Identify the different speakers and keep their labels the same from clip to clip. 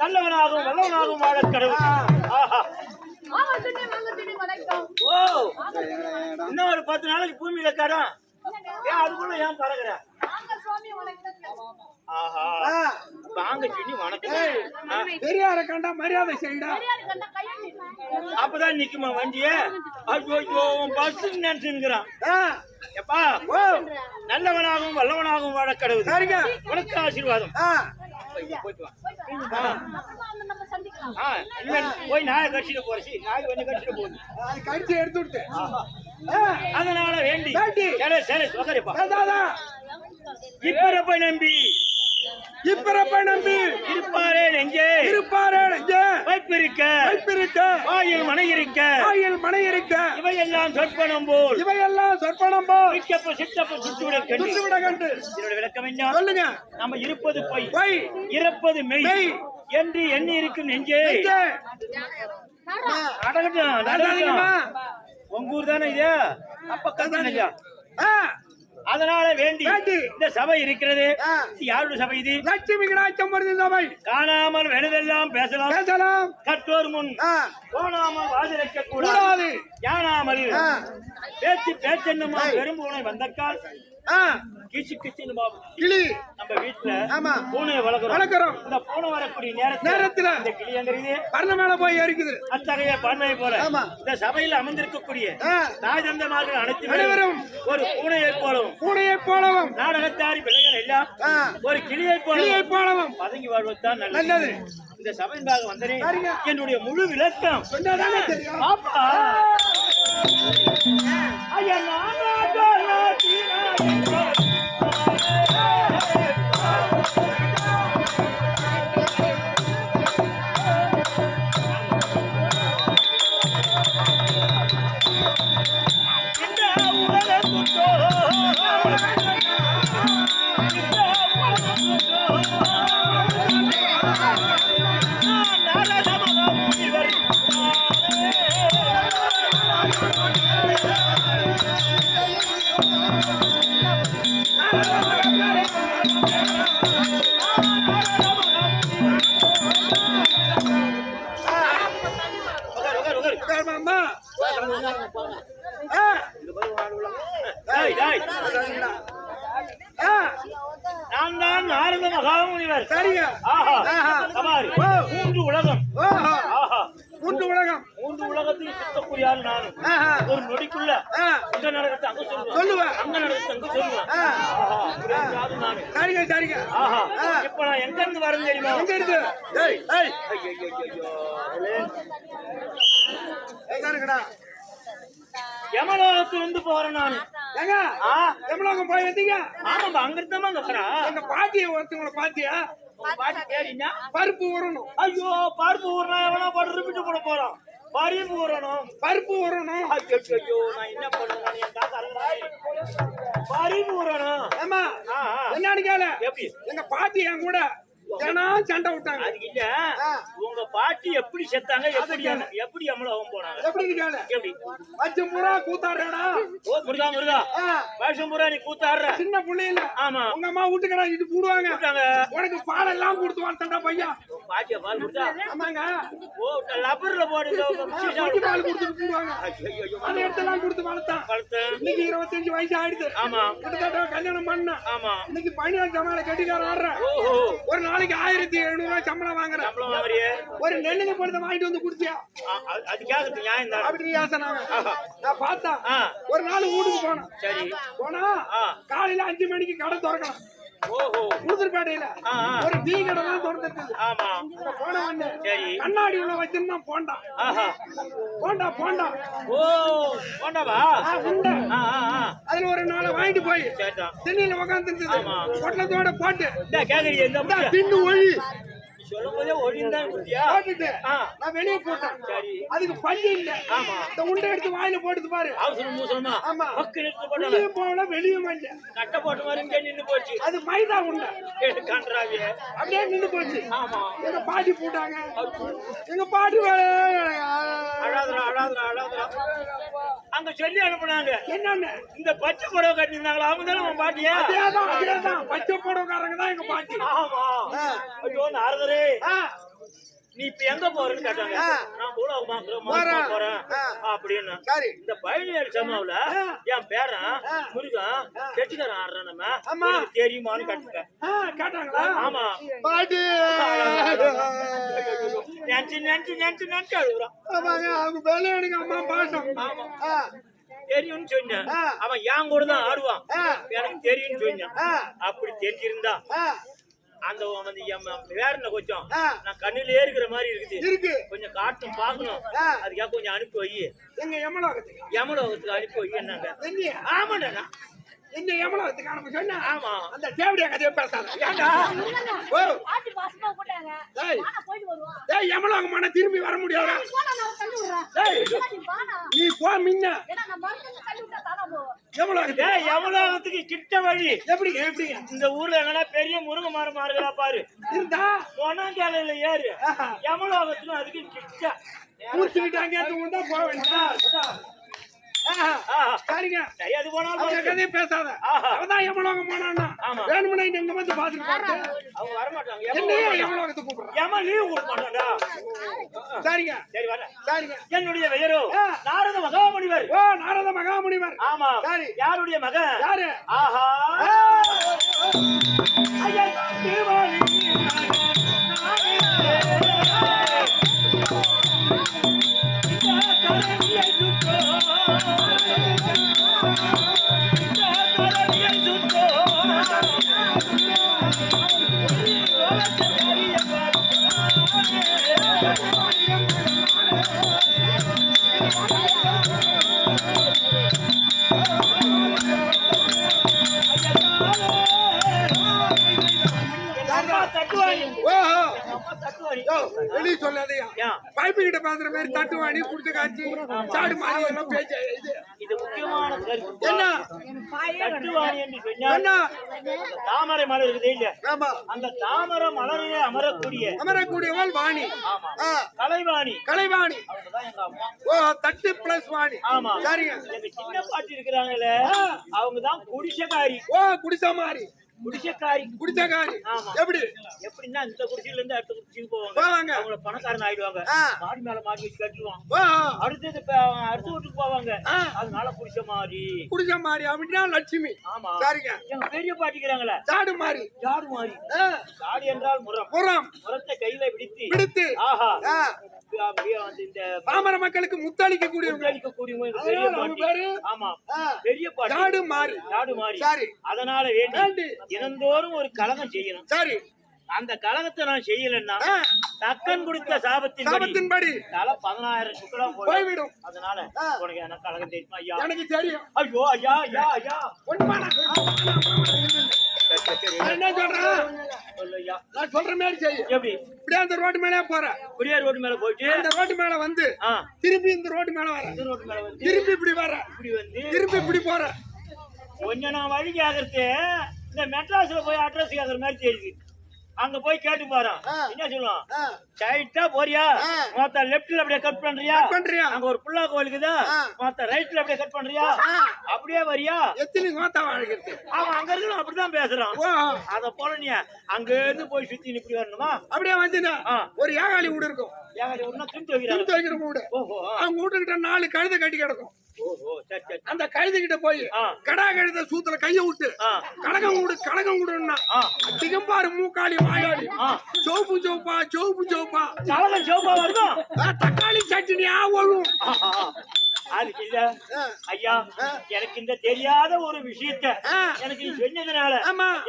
Speaker 1: நல்லவனாகவும் நல்லவனாகவும் வாழ கடவுள். இன்னும் ஒரு 10 நாளைக்கு பூமியில கடன் அதுக்குள்ள ஏன் பறகுற?
Speaker 2: பெரியார கண்டா மரியாதை செய்யடா.
Speaker 1: அப்பதான் நிக்குமா வண்டிய? பஸ் நினைச்சுங்கிறான். எப்பா நல்லவனாகவும் வல்லவனாகவும் வாழ கடவுள். உனக்கு ஆசீர்வாதம். போய் நாயை கட்சிட்டு போறசி, நாய் வந்து கட்சிட்டு போகுது,
Speaker 2: கட்சி எடுத்து.
Speaker 1: அதனால வேண்டி சரி இப்ப நம்பி இருப்பாரே நெஞ்சே வைப்பிருக்க வாயில் மனை இருக்க இவையெல்லாம் சொற்பனம் போல் சித்தப்பு சுட்டுவிட கண்டு இதோட விளக்கம் என்ன சொல்லுங்க? நம்ம இருப்பது பொய் இறப்பது மெய் என்று எண்ணி இருக்கும் நெஞ்சே. உங்க ஊர் தானே இது? அப்ப கல்யாணம். அதனால வேண்டி இந்த சபை இருக்கிறது. யாருடைய சபை இது?
Speaker 2: லட்சுமி கடாட்சம் சபை.
Speaker 1: காணாமல் வேணுதெல்லாம் பேசலாம். கற்றோர் முன் போனாமல் வாதிரைக்க கூடாது. யானாமல் பேச்சென்னுமா பெரும்பூனை வந்தக்கால் கிளி நம்ம வீட்டுல பூனையை வளர்க்கிறோம். இந்த பூனை வரக்கூடிய நேரத்துல இந்த கிளி எங்க பரண மேல போய் இருக்குது. அத்தகைய பன்மையை போல இந்த சபையில் அமர்ந்திருக்கக்கூடிய தாய் தந்தமார்கள் அனைத்து ஒரு பூனையை போலவும் நாடகத்தாரி பிள்ளைகள் எல்லாம் ஒரு கிளியை போலவும் பதங்கி வாழ்வதுதான் நல்லது. இந்த சபையின்பாக வந்தேன். என்னுடைய முழு விளக்கம் பாப்பா ஐயா நான் தான் நாரத மகாமுனிவர். மூன்று உலகத்தில் சுத்தக்கூடிய நான் ஒரு நொடிக்குள்ள இந்த நடக்கத்தை அங்க சொல்லுவேன், அங்க நடக்கத்தை அங்க சொல்லுவேன். இப்ப நான் எங்க இருந்து வரேன் தெரியுமா? யமலோகத்திலிருந்து போறேன் நான்.
Speaker 2: யமலோகம் போய் வந்தீங்க?
Speaker 1: ஆமாம்பா, அங்க இருந்தா
Speaker 2: எங்க பாட்டியை ஒருத்தவங்களை பாத்தியா? பருப்பு ஊறணும்.
Speaker 1: ஐயோ, பருப்பு ஊறனா எவனா பாட்டு ரிப்பீட் போட போறான். பருப்பு ஊறணும். ஐயோ, நான் என்ன பண்ணுவேன்? பருப்பு ஊறணும்.
Speaker 2: ஆமா, என்னன்னு கேளு.
Speaker 1: எப்படி?
Speaker 2: எங்க பாட்டி என் கூட ஏன்னா சண்டை விட்டாங்க.
Speaker 1: அதுக்கு இல்ல உங்க பாட்டி எப்படி செத்தாங்க, எப்படி அமலகம் போனாங்க?
Speaker 2: எப்படி கேளு.
Speaker 1: எப்படி
Speaker 2: வச்சு பூரா கூத்தாடுறா.
Speaker 1: ஓ முருகா முருகா, வருஷம் பூரா நீ கூத்தாடுற.
Speaker 2: சின்ன பிள்ளைல
Speaker 1: ஆமா
Speaker 2: உங்க அம்மா வீட்டுக்கடா இது போடுவாங்க. உனக்கு பால் எல்லாம் கொடுத்து வாண்டா பையன்.
Speaker 1: பாட்டியா பால் கொடுத்தா?
Speaker 2: ஆமாங்க.
Speaker 1: ஓ லப்பர்ல போடுங்க,
Speaker 2: பால் கொடுத்து போடுவாங்க. அந்த இடத்தெல்லாம் கொடுத்து வளர்த்தான். இன்னைக்கு 25 வயசு ஆயிடுது.
Speaker 1: ஆமா
Speaker 2: கிட்டத்தட்ட கல்யாணம் பண்ண.
Speaker 1: ஆமா
Speaker 2: இன்னைக்கு 17 சம்பளம் கட்டிக்கார ஆடுற. ஒரு நாளைக்கு 1700 ரூபாய் சம்பளம் வாங்குற. ஒரு நெல்லுங்க பொழுது வாங்கிட்டு வந்து குடிச்சியா?
Speaker 1: அதுக்காக நியாயம் தான்.
Speaker 2: அப்படி யோசனாங்க. நான் பார்த்தா ஒரு நாள் வீட்டுக்கு போனேன்.
Speaker 1: சரி
Speaker 2: போனா காலையில 5 மணிக்கு கடை திறக்கலாம்.
Speaker 1: ஓஹோ
Speaker 2: புதுப்பேட்டையில ஒரு டீ கடை தான் திறந்துருக்கு.
Speaker 1: ஆமா
Speaker 2: போன உடனே
Speaker 1: சரி
Speaker 2: கண்ணாடி உள்ள வச்சிருந்தா போண்டா. போண்டா போண்டா.
Speaker 1: ஓ போண்டாவா?
Speaker 2: அதுல ஒரு நாளை வாங்கிட்டு போய் திண்ணில உட்காந்துருந்தது. பொட்டலத்தோட போட்டு
Speaker 1: கேக்குறீங்க
Speaker 2: தின்னு ஒழி
Speaker 1: சொல்லும் போதே ஒழிந்தான்
Speaker 2: போட்டுட்டு நான் வெளியே போட்டேன். அதுக்கு பஞ்சு இல்ல. இந்த உண்டை எடுத்து வாயில போட்டு பாரு.
Speaker 1: அவசரம் மூசலமா
Speaker 2: ஆமா
Speaker 1: வெளியே
Speaker 2: போன வெளியே மஞ்ச
Speaker 1: கட்ட போட்ட மாதிரி இங்கே நின்னு போச்சு.
Speaker 2: அது மைதா உண்டை
Speaker 1: கன்றாவிய
Speaker 2: அப்படியே நின்னு போச்சு.
Speaker 1: ஆமா
Speaker 2: எங்க பாட்டி போட்டாங்க. எங்க பாட்டி
Speaker 1: அழாதுரா அழாதுரா அழாதுரா அங்க சொல்லி அனுப்புனாங்க.
Speaker 2: என்னன்னு
Speaker 1: இந்த பச்சை புடவை கட்டிருந்தாங்களா அவங்க தானே உன் பாட்டியா?
Speaker 2: அதேதான் பச்சை புடவைக்காரங்க தான் எங்க பாட்டி.
Speaker 1: ஆமா ஐயோ நாரதரே நீ இப்ப எங்க போறேன்னு கேட்டாங்க. நான் போறேன் அப்படின்னு. இந்த பழனி சமாவுல என் பேரன் முருகன் கெட்டிக்காரன் ஆடுறான். நம்ம தெரியுமான்னு கேட்டாங்களா? ஆமா
Speaker 2: பாட்டி
Speaker 1: நினைச்சு நினைச்சு நினைச்சு நினைச்சு அழுகுறான்.
Speaker 2: அவங்க வேலை எனக்கு அம்மா பாட்டம்.
Speaker 1: தெரியும்னு சொன்னேன். அவன் என் கூட தான் ஆடுவான், எனக்கு தெரியும்னு சொன்னான். அப்படி தெரிஞ்சிருந்தா அந்த வேற கொஞ்சம் நான் கண்ணிலே இருக்கிற மாதிரி இருக்குது, கொஞ்சம் காட்டும் பாக்கணும். அதுக்காக கொஞ்சம் அனுப்பி வை.
Speaker 2: எங்க
Speaker 1: யமலோகத்துக்கு அனுப்பி வை. என்னங்க? ஆமாண்டா
Speaker 2: இந்த யமலோகத்துக்கு அனுப்ப சொன்னா?
Speaker 1: ஆமா
Speaker 2: அந்த தேவடியா கதையை பேசாத. ஏண்டா யமலோகம் மன திரும்பி வர முடியாது. நீ போ மின்ன
Speaker 1: யமலோகத்துக்கு கிட்ட வழி.
Speaker 2: எப்படி எப்படி
Speaker 1: இந்த ஊர்ல எங்கன்னா பெரிய முருங்க மரம் மாறுகிறா பாரு,
Speaker 2: இருந்தா
Speaker 1: பொனாங்காலையில ஏறு. யமலோகத்துக்கும் அதுக்கு கிட்ட
Speaker 2: மூச்சுக்கிட்டாங்க போக வேண்டாம். சரிங்க
Speaker 1: சரி அது போனாலும்
Speaker 2: கதையை பேசாத. அவதான் யமலோகம் போனான்னா வேணும்னா எங்க வந்து பாத்துட்டு
Speaker 1: அவங்க வரமாட்டாங்க.
Speaker 2: என்னையே யமலோகத்துக்கு கூப்பிடுறான்.
Speaker 1: யம லீவ் கொடுக்க மாட்டாங்க.
Speaker 2: சரிங்க
Speaker 1: சரி வர.
Speaker 2: சரிங்க.
Speaker 1: என்னுடைய பெயரோ நாரத மகாமுனிவர்.
Speaker 2: ஓ நாரத மகாமுனிவர்.
Speaker 1: ஆமா
Speaker 2: சரி.
Speaker 1: யாருடைய மகன்?
Speaker 2: யாரு?
Speaker 1: ஆஹா ஐயா தேவாலி
Speaker 2: வெளியே சொல்லாதையா பைப்பு கிட்ட பாக்குற மாதிரி தட்டுவாணி குடிச்ச காட்சி சாடு மாதிரி எல்லாம் பேச்சு.
Speaker 1: இது முக்கியமான கருத்து.
Speaker 2: என்ன
Speaker 1: தட்டுவாணி என்று சொன்னால் தாமரை மலர் இருக்குது இல்ல?
Speaker 2: ஆமா
Speaker 1: அந்த தாமரை மலரிலே
Speaker 2: அமரக்கூடியவள் வாணி.
Speaker 1: கலைவாணி.
Speaker 2: கலைவாணி.
Speaker 1: எங்க அம்மா.
Speaker 2: ஓ தட்டு பிளஸ் வாணி.
Speaker 1: ஆமா
Speaker 2: சரிங்க.
Speaker 1: எங்க சின்ன பாட்டி இருக்கிறாங்கல்ல, அவங்கதான் குடிசைக்காரி.
Speaker 2: ஓ குடிசை மாதிரி
Speaker 1: குடிசைக்காரி.
Speaker 2: குடிசைக்காரி எப்படி?
Speaker 1: எப்படின்னா இந்த குடிசையில இருந்து அடுத்த குடிசைக்கு போவாங்க. அவங்க பணக்காரன் ஆயிடுவாங்க. மாடி மேல மாடி வச்சு கட்டுவாங்க. அடுத்தது அடுத்த வீட்டுக்கு போவாங்க. அதனால குடிசை மாதிரி.
Speaker 2: குடிசை மாதிரி அப்படின்னா லட்சுமி.
Speaker 1: ஆமா
Speaker 2: சரிங்க.
Speaker 1: எங்க பெரிய பாட்டிக்கிறாங்களே
Speaker 2: சாடு மாதிரி.
Speaker 1: சாடு மாதிரி. சாடு என்றால் முறம். முறத்தை கையில பிடித்து ஆஹா இந்த
Speaker 2: பாமர மக்களுக்கு முத்தளிக்க கூடிய
Speaker 1: ஆமா பெரிய பாட்டி
Speaker 2: சாடு மாதிரி.
Speaker 1: சாடு மாதிரி.
Speaker 2: சரி.
Speaker 1: அதனால வேண்டி தினந்தோறும் ஒரு கலகம் செய்யணும்.
Speaker 2: சரி.
Speaker 1: அந்த கலகத்தை நான் செய்யலன்னா தக்கன் கொடுத்த சாபத்தின்படி
Speaker 2: தலை
Speaker 1: 10000 சுக்கலா
Speaker 2: போய்விடும்.
Speaker 1: அதனால உனக்கு எனக்கு கலகம் தெரியுமா? ஐயா
Speaker 2: எனக்கு தெரியும்.
Speaker 1: ஐயோ ஐயா ஐயா ஐயா
Speaker 2: என்ன சொல்றேன்? நான் சொல்ற மாதிரி செய்ய.
Speaker 1: எப்படி?
Speaker 2: இப்படியே அந்த ரோட்டு மேலே போற.
Speaker 1: இப்படியே ரோட்டு மேல போயிட்டு
Speaker 2: அந்த ரோட்டு மேல வந்து திருப்பி இந்த ரோட்டு மேல வர.
Speaker 1: இந்த ரோட்டு மேல வந்து
Speaker 2: திருப்பி இப்படி வர.
Speaker 1: இப்படி வந்து
Speaker 2: திருப்பி இப்படி போற.
Speaker 1: கொஞ்சம் நான் வழி கேக்குறது இந்த மெட்ராஸ்ல போய் அட்ரஸ் கேக்குற மாதிரி தெரியுது. அங்க போய் கேட்டு பாரு என்ன சொல்லுவான் ஸ்ட்ரைட்டா போறியா மொத்த லெஃப்ட்ல அப்படியே கட் பண்றியா அங்க ஒரு புள்ளா கோயிலுக்குதா மொத்த ரைட்ல அப்படியே கட் பண்றியா அப்படியே வரியா
Speaker 2: எத்தனை கோத்தா வாழ்கிறது
Speaker 1: அவன் அங்க இருந்து அப்படிதான் பேசுறான் அத போல நீ அங்க இருந்து போய் சுத்தி இப்படி வரணுமா
Speaker 2: அப்படியே வந்து ஒரு ஏகாலி வீடு இருக்கும்
Speaker 1: ஏகாலி வீடுனா துணி
Speaker 2: துவைக்கிற வீடு அவங்க வீட்டுக்கிட்ட 4 கழுதை கட்டி கிடக்கும் அந்த கழுதை கிட்ட போய் கடா கழுத சூத்துல கைய விட்டு கடகம் விடுன்னா அதிகம் பாரு மூக்காளி வாயாளி சோப்பு சோப்பா தக்காளி சட்னியா வரும்
Speaker 1: அதுக்கு இல்ல ஐயா எனக்கு இந்த தெரியாத ஒரு விஷயத்த எனக்கு நீ சொன்னதுனால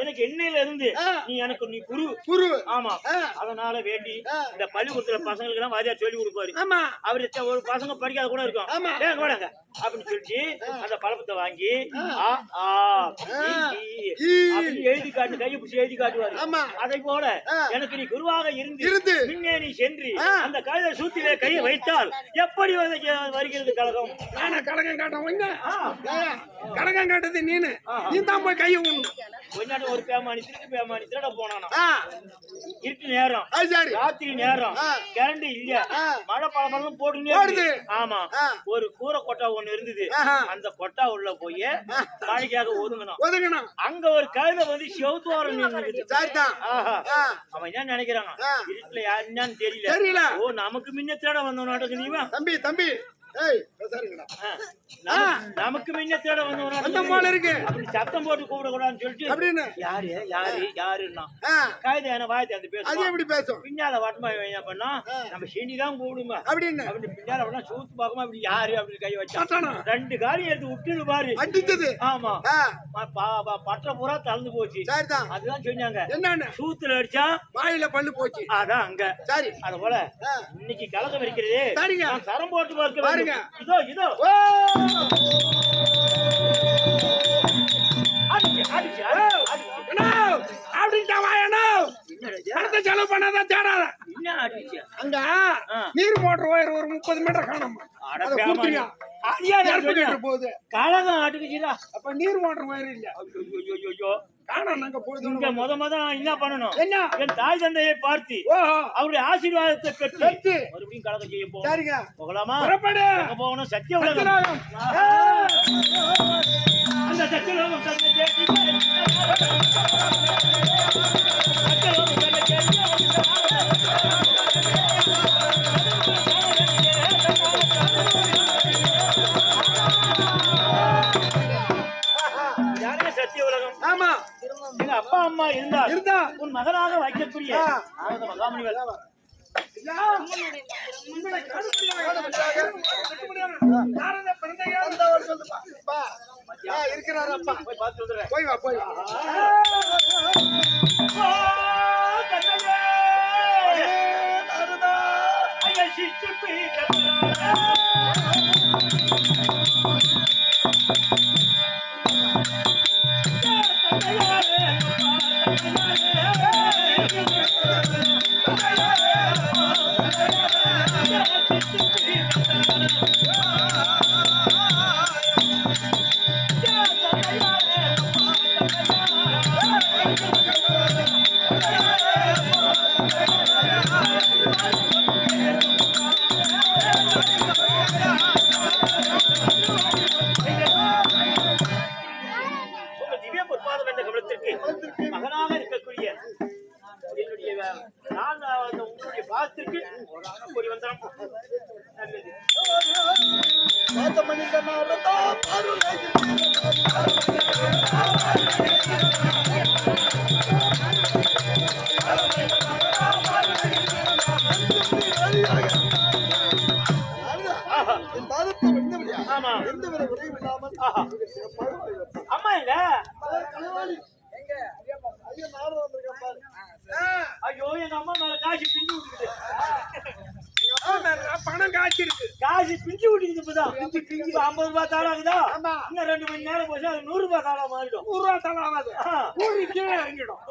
Speaker 1: எனக்கு என்னையில இருந்து நீ குரு ஆமா அதனால வேண்டி இந்த பள்ளிக்கூடத்துல பசங்களுக்கு எல்லாம் வாரியா சொல்லி கொடுப்பாரு அவரு ஒரு பசங்க படிக்காத கூட இருக்கும் போடாங்க அப்படின்னு சொல்லிட்டு அந்த பழப்பத்தை வாங்கி எழுதி காட்டு கையை பிடிச்சி எழுதி காட்டுவாரு அதை போல எனக்கு நீ குருவாக இருந்து முன்னே நீ சென்று அந்த கழுதை சூத்திலே கையை வைத்தால் எப்படி வருகிறது கழகம்
Speaker 2: கழகம் காட்டது நீ தான் போய் கையை
Speaker 1: கொஞ்சம் ஒரு பேமானி திருட போனானா இருட்டு நேரம் ராத்திரி நேரம் கரண்ட் இல்ல மழை பழம் போடுங்க ஆமா ஒரு கூரை கொட்டா ஒண்ணு இருந்தது அந்த கொட்டா உள்ள போய் மழைக்காக ஒதுங்கணும் அங்க ஒரு கழுதை வந்து செவுத்தோரம் அவன் என்ன நினைக்கிறான் இருட்டுல யாருன்னு தெரியல ஓ நமக்கு முன்ன தேட வந்த நாட்டுக்கு நீவா
Speaker 2: தம்பி
Speaker 1: நமக்கு முன்ன தேட வந்தவன
Speaker 2: இருக்கு
Speaker 1: சத்தம் போட்டு கூப்பிட கூடாதுன்னு சொல்லிட்டு யாருன்னா காய்த என்ன வாய் திறந்து பேசும் பின்னால வட்டமா என்ன பண்ணா நம்ம சீனிதான் கூப்பிடுமா அப்படின்னு பின்னால சூத்து பார்க்கமா இப்படி யாரு அப்படின்னு கை வச்சான் 2 காரியம் எடுத்து விட்டுது பாரு
Speaker 2: அடிச்சது
Speaker 1: ஆமா பற்ற பூரா தளர்ந்து போச்சு அதுதான் சொன்னாங்க என்னன்னு சூத்துல அடிச்சா
Speaker 2: வாயில பல்லு போச்சு
Speaker 1: அதான் அங்க சரி அது போல இன்னைக்கு கலக்கம் இருக்கிறது சரம் போட்டு பார்க்க இதோ
Speaker 2: செலவு பண்ணாதான் தேடாத அங்க நீர் மோட்டர் ஒயர் ஒரு 30 மீட்டர் காணும் போகுது
Speaker 1: கழகம் ஆட்டுக்குச்சுடா
Speaker 2: அப்ப நீர் மோட்டர் ஒயர் இல்ல
Speaker 1: என்ன பண்ணணும் என் தாய் தந்தையை பார்த்து அவருடைய ஆசீர்வாதத்தை பெற்று மறுபடியும் கலகம் செய்ய போகலாமா போகணும் சத்திய உலகம் அந்த சத்திய உலகம் எங்க அப்பா அம்மா இருந்தா உன் மகனாக வைக்கக்கூடிய மகாமுனிவர்
Speaker 2: இருக்கிறார் அப்பா போய் வா
Speaker 1: மகனாக இருக்கக்கூடிய என்னுடைய உங்களுடைய பாசத்திற்கு ஒரு வந்தனம் நல்லது அம்மா எங்க ஐயோ எங்க அம்மா மேல காசு பிஞ்சு விட்டுக்குது
Speaker 2: பணம் காய்ச்சி இருக்கு
Speaker 1: காசு பிஞ்சு விட்டுக்குது இப்பதான் 50 ரூபாய் தாளாகுதா இன்னும் 2 மணி நேரம் போச்சு அது 100 ரூபாய் தாளா மாறிடும்
Speaker 2: 100 ரூபாய் தாளா ஆகாது கீழே இறங்கிடும்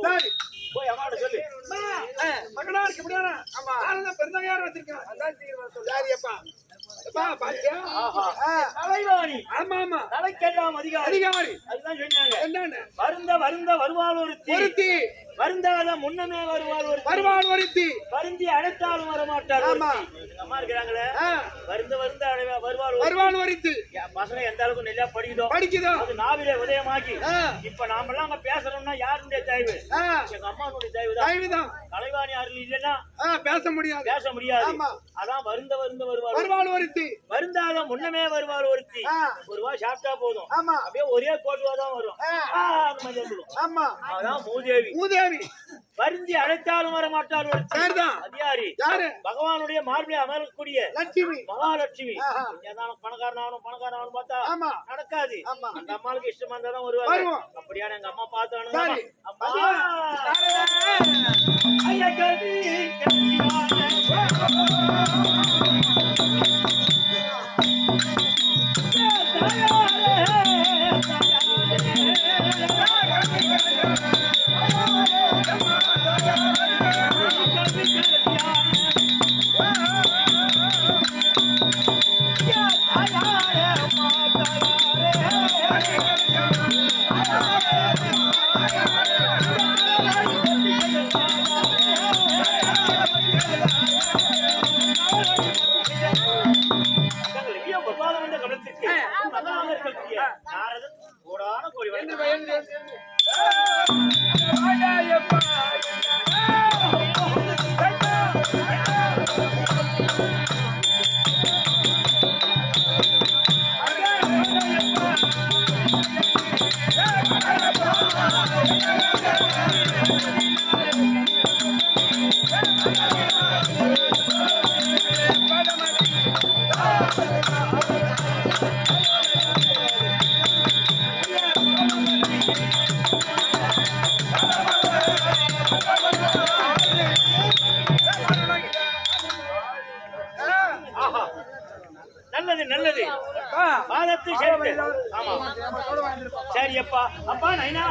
Speaker 2: சரி
Speaker 1: போய் அம்மாட்ட சொல்லு
Speaker 2: மகனா இருக்கு இப்படியானா ஆமா நான் பெருந்தகையார் வச்சிருக்கேன் அதான் சீக்கிரம் சொல்லு சரிப்பா
Speaker 1: தலைவாணி
Speaker 2: ஆமா ஆமா
Speaker 1: தலைக்கெல்லாம் அதிகாரி
Speaker 2: அதுதான்
Speaker 1: சொன்னாங்க
Speaker 2: என்னன்னு
Speaker 1: வருந்த வருவாள் ஒருத்தி வருந்தாத முன்னமே
Speaker 2: வருவான் ஒருத்தி
Speaker 1: வருந்தி அழைத்தாலும் வரமாட்டார்
Speaker 2: ஆமா.
Speaker 1: எங்க அம்மா இருக்கிறாங்களே வருந்த
Speaker 2: வருவான் ஒருத்தி
Speaker 1: பசங்க எந்த அளவுக்கு நல்லா
Speaker 2: படிக்குதோ
Speaker 1: அது நாவிலே உதயமாக்கி இப்ப நாமெல்லாம் அங்க பேசணும்னா யாருடைய தயவு எங்க அம்மாவுடைய தயவுதான் கலைவாணி அருள் இல்லைன்னா பேச முடியாது அதான் வருவாள் ஒருத்தி வருந்தாத முன்னமே வருவாள் ஒருத்தி ஒரு ரூபா சாப்பிட்டா போதும் அப்படியே ஒரே கோட்டுவா தான் வரும் அதான் மூதேவி வருந்தி அழைத்தாலும் வர மாட்டார் யாரு பகவானுடைய மார்பிலை அமரக்கூடிய லட்சுமி மகாலட்சுமி பணக்காரனாலும் பார்த்தா நடக்காது அந்த அம்மாவுக்கு இஷ்டமா இருந்தா தான் வருவாங்க அப்படியான எங்க அம்மா பார்த்தானு நல்லது பாதத்தை சரி அப்பா நைனா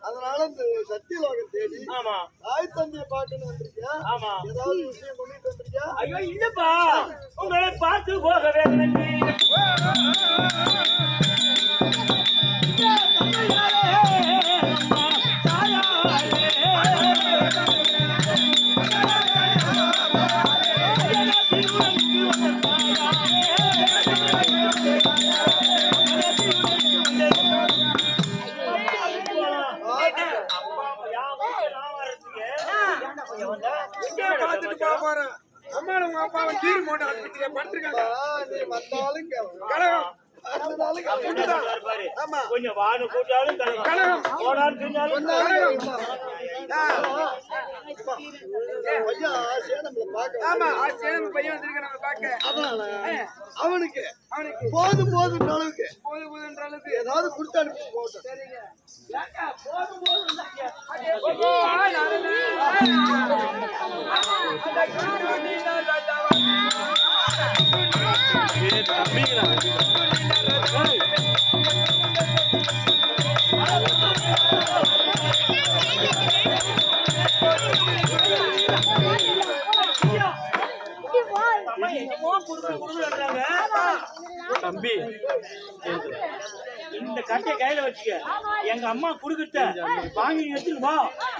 Speaker 3: அதனால இந்த சத்தியலோகம் தேடி தாய் தந்தையை பார்க்கணும் வந்திருக்கியா? ஏதாவது விஷயம் கொண்டுட்டு வந்திருக்கியா?
Speaker 1: ஐயோ இல்லப்பா, உங்களை பார்த்து போக வேண்டும். கொஞ்சம் வானு கூட்டாலும்
Speaker 3: அவனுக்கு போதும் போதுன்ற அளவுக்கு ஏதாவது கொடுத்து அனுப்பி போட்டோம்.
Speaker 1: தம்பி இந்த கட்டைய கையில வச்சுக்க, எங்க அம்மா குடுக்கிட்ட வாங்கி எடுத்துட்டு வா,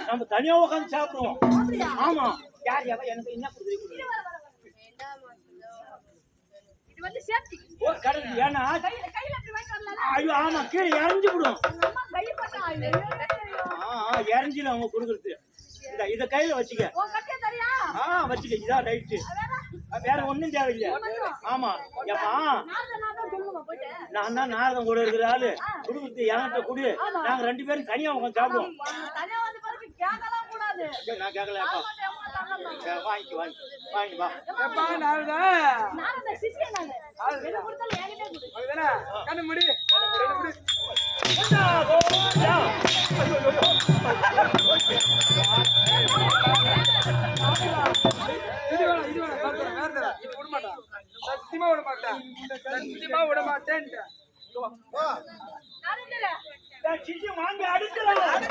Speaker 1: நம்ம தனியா உட்காந்து சாப்பிடுவோம். ஆமா, யார் எனக்கு என்ன கொடுக்குறீங்க? ஏன்னா ஐயோ ஆமா கீழே இறஞ்சி விடும், இறஞ்சில அவங்க குடுக்கறது. இத கையில வச்சுக்க, வச்சுக்க, இதான் ரைட்டு, வேற ஒண்ணும் தேவையில்லை. ஆமா ஏப்பா, நான் தான் நாரதம் கூட இருக்கிற ஆளு, குடும்பத்து என்கிட்ட குடு, நாங்க 2 பேரும் தனியா உட்காந்து சாப்பிடுவோம். நான் கேட்கலப்பா, வாங்கி வா.
Speaker 2: கண்ணு முடி சத்தியமா விட மாட்டேன். சத்தியமா விட மாட்டேன்.
Speaker 1: சிசி வாங்கி அடுக்கலாம்.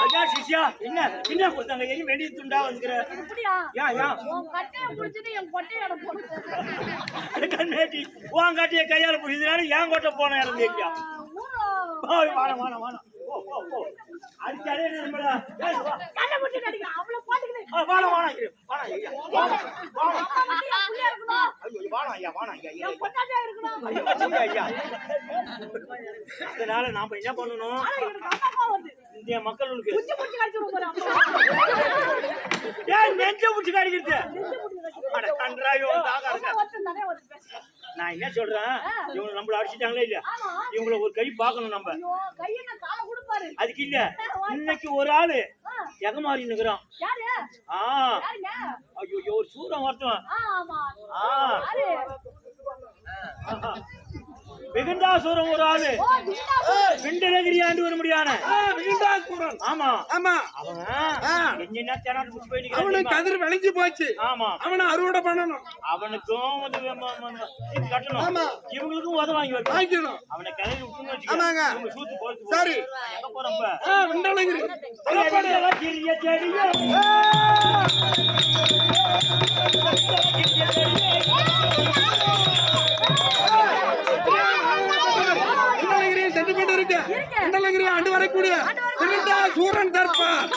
Speaker 1: ஐயா சிசியா என்ன என்ன கொடுத்தாங்க? எரி வெடி துண்டா வந்துக்கிற கண்ணாட்டி உன் காட்டிய கையால புரியுதுனால ஏன் கோட்டை போன இறந்தியா? வாண வாண வாண அடிச்சாலே நம்மள கண்ணை முட்டி கடிக்க அவளை போட்டுக்கிட்டு வாண வாண வாண ஐயா வாண ஐயா வாண ஐயா என் பொட்டாட்டியா இருக்கணும் ஐயா. அதனால நாம என்ன பண்ணணும்? இந்திய மக்களுக்கு ஏன் நெஞ்ச முட்டி கடிக்கிறது? அட கன்றாயோ நான் என்ன சொல்றேன், இவங்க நம்மள அடிச்சிட்டாங்களே இல்ல, இவங்கள ஒரு கை பார்க்கணும் நம்ம. அதுக்கு இல்ல, இன்னைக்கு ஒரு ஆளு எகமாறி நிக்கிறான். ஐயோ ஒரு சூரம் வரட்டும். விகண்டாசுரம் ஒரு ஆளு விண்டனகிரி ஆண்டு வர முடியான
Speaker 2: விகண்டாசுரன்.
Speaker 1: ஆமா
Speaker 2: ஆமா
Speaker 1: அவன் என்ன தேனாட்டு புடிச்சு போய் நிக்கிறான்.
Speaker 2: அவனுக்கு கதிர் விளைஞ்சு போச்சு.
Speaker 1: ஆமா
Speaker 2: அவனை அறுவடை பண்ணணும்.
Speaker 1: அவனுக்கும் கட்டணும், இவங்களுக்கும் உதவ வாங்கிக்கணும். அவனை கதையில விட்டுன்னு வச்சுக்கோங்க. சூத்து போச்சு. சரி எங்க போறப்ப
Speaker 2: விண்டனகிரி சென்று கொண்டு இருக்க. விண்டனகிரி ஆண்டு வரக்கூடிய சூரன் தர்பார்.